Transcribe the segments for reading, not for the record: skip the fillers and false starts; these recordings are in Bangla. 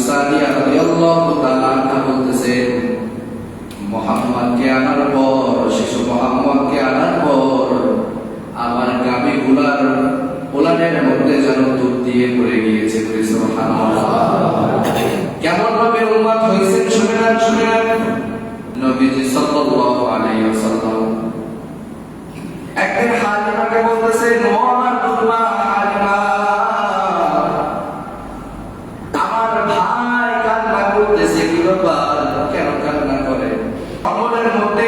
সাদিয়া রাদিয়াল্লাহু তাআলা আনহা বলতেছেন, মুহাম্মদকে আনার পর, শিশু মুহাম্মদকে আনার পর আমার গাভীগুলার ওলানের মধ্যে যেন দুধ দিয়ে পড়ে গিয়েছে। সুবহানাল্লাহ। কেমন ভাবে উম্মত হয়েছেন শুনেন। নবীজি সাল্লাল্লাহু আলাইহি ওয়াসাল্লাম একদিন হালিমাকে বলতেছেন, ও আমার দুধমা হালিমা, আমার ভাই কান্না করতেছে, কি ব্যাপার, কেন কান্না করে? আমলের মধ্যে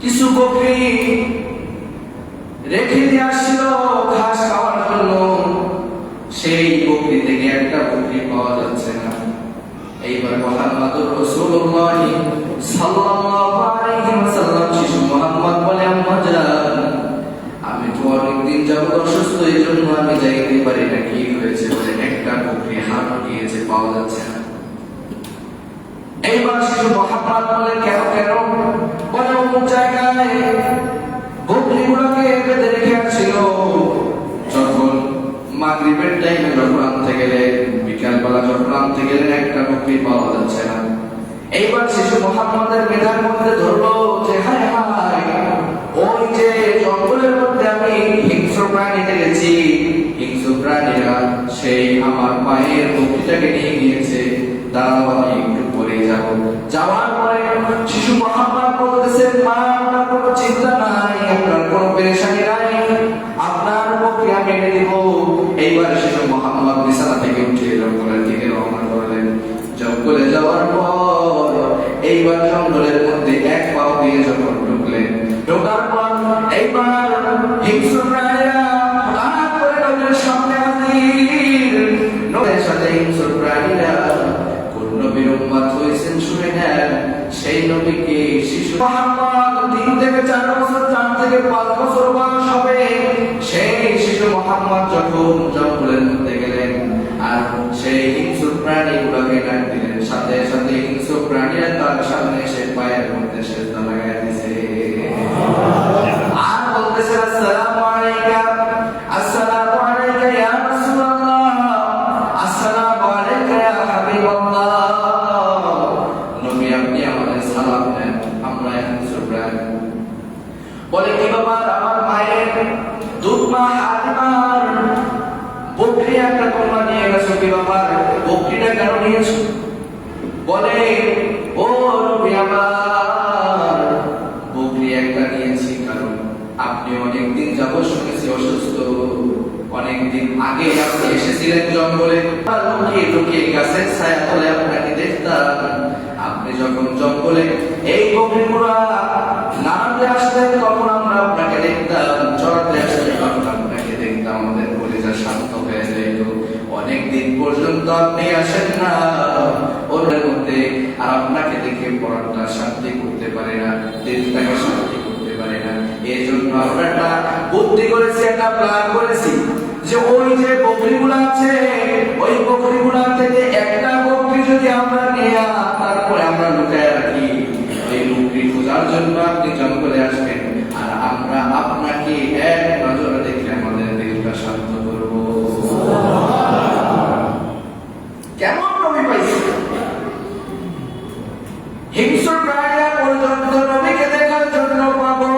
কিছু বকরি রেখে দিয়ে আসছিল ঘাস খাওয়ার জন্য, সেই বকরি থেকে একটা বকরি পাওয়া যাচ্ছে না। এইবার মুহাম্মদুর রাসূলুল্লাহ সাল্লাল্লাহু আলাইহি ওয়াসাল্লাম শিশু মুহাম্মদ বলে, আম্মা জান, আমি তো অনেকদিন যাবত অসুস্থ, এই জন্য আমি যাইতে পারি না, কি হয়েছে? বলে, একটা বকরি হারানো গিয়েছে, পাওয়া যাচ্ছে না। এইবার শিশু মুহাম্মদ বলে, কেন? বলে, অমুক জায়গায় বকরিগুলোকে বেঁধে রেখে আসছিল, যখন মাগরিবের টাইমে যখন আনতে গেলেন, বিকালবেলা যখন আনতে গেলেন, একটা বকরি পাওয়া যাচ্ছে না। এইবার শিশু মুহাম্মদের মেধার মধ্যে ধরলো যে, হায় হায়, ওই যে জঙ্গলের মধ্যে আমি হিংস্র প্রাণী দেখেছি, হিংস্র প্রাণীরা সেই আমার পায়ের বকরিটাকে নিয়ে গিয়েছে, দাঁড়াও আমি একটু পরে যাব। যাওয়ার পরে শিশু মুহাম্মদ বলতেছে, মা, আপনার কোনো চিন্তা নাই, আপনার কোনো পেরেশানি নাই, আপনার বকরি আমি এনে দিব। এইবার শিশু মুহাম্মদ বিছানা থেকে উঠে জঙ্গলের দিকে রওনা করলেন। জঙ্গলে যাওয়ার পর এইবার জঙ্গলের মধ্যে এক পাও দিয়ে যখন ঢোকার পর এইবার হিংস্র প্রাণীরা হঠাৎ করে নবীর সামনে হাজির। নবীর সাথে হিংস্র প্রাণীরা কোন নবীর উম্মত হয়েছেন শুনে নেন। সেই নবীকে শিশু মুহাম্মদ 3 থেকে 4 বছর, 4 থেকে 5 বছর বয়স হবে, সেই শিশু মুহাম্মদ যখন জঙ্গলের মধ্যে গেলেন আর সেই হিংস্র প্রাণীগুলোকে ডাক দিলেন, সাথে সাথে হিংস্র প্রাণীরা তার সামনে এসে পায়ের মধ্যে সেজদা লাগায় দিয়েছে আর বলতেছে, আসসালামু আলাইকা, আসসালামু আলাইকা ইয়া রাসূলুল্লাহ, আসসালামু আলাইকা ইয়া হাবিবাল্লাহ। নবী, আপনি আমাদের সালাম দেন, আমরা হিংস্র প্রাণী। বলে, কি ব্যাপার, আমার মায়ের দুধমা হালিমার বকরি একটা তোমরা নিয়ে গেছো, কি ব্যাপার, বকরিটা কেন নিয়েছো? বলে, ও নবী আমার, বকরি একটা নিয়েছি কারণ আপনি অনেকদিন যাবত শুনেছি অসুস্থ, অনেকদিন আগে আপনি এসেছিলেন জঙ্গলে, লুকিয়ে গাছের ছায়া তলে আপনাকে দেখতাম। আপনি যখন জঙ্গলে এই বকরিগুলা নাড়াতে আসতেন তখন আমরা আপনাকে দেখতাম, চড়াতে আসতেন তখন আপনাকে দেখতাম, আমাদের কলিজা শান্ত হয়ে যেত। অনেকদিন পর্যন্ত আপনি আসেন না ওর মধ্যে, আর আপনাকে দেখে পড়াটা শান্তি করতে পারে না, দিলটাকে শান্তি করতে পারে না। এই জন্য আমরা একটা বুদ্ধি করেছি, একটা প্ল্যান করেছি যে ওই যে বকরিগুলো আছে, ওই বকরিগুলো থেকে একটা বকরি যদি আমরা নিয়ে তারপরে আমরা লুকায় রাখি, এই বকরি খোঁজার জন্য আপনি জঙ্গলে আসবেন, আর আমরা আপনাকে এক নজরে দেখে আমাদের দিলটা শান্ত করব। কেমন নবী পাইছে? হিংস্র প্রাণীরা পর্যন্ত নবীকে দেখার জন্য পাগল।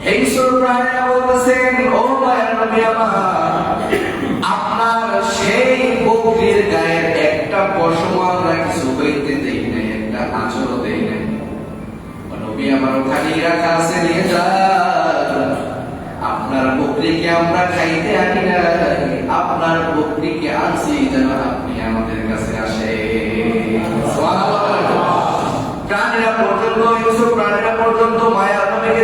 হিংস্র প্রাণীরা বলতেছেন, ও মায়ের নবী আমার, আপনার সেই বকরির গায়ের একটা পশম আমরা কিছু হইতে দেই নাই, একটা আঁচড়ও দেই নাই। নবী আমার ওখানে রাখা আছে, নিয়ে যান। আপনার বকরিকে আমরা খাইতে আনি না, আপনার বকরিকে আনছি যেন আপনি আমাদের কাছে আসে। প্রাণীরা পর্যন্ত, হিংস্র প্রাণীরা পর্যন্ত মায়া নবীকে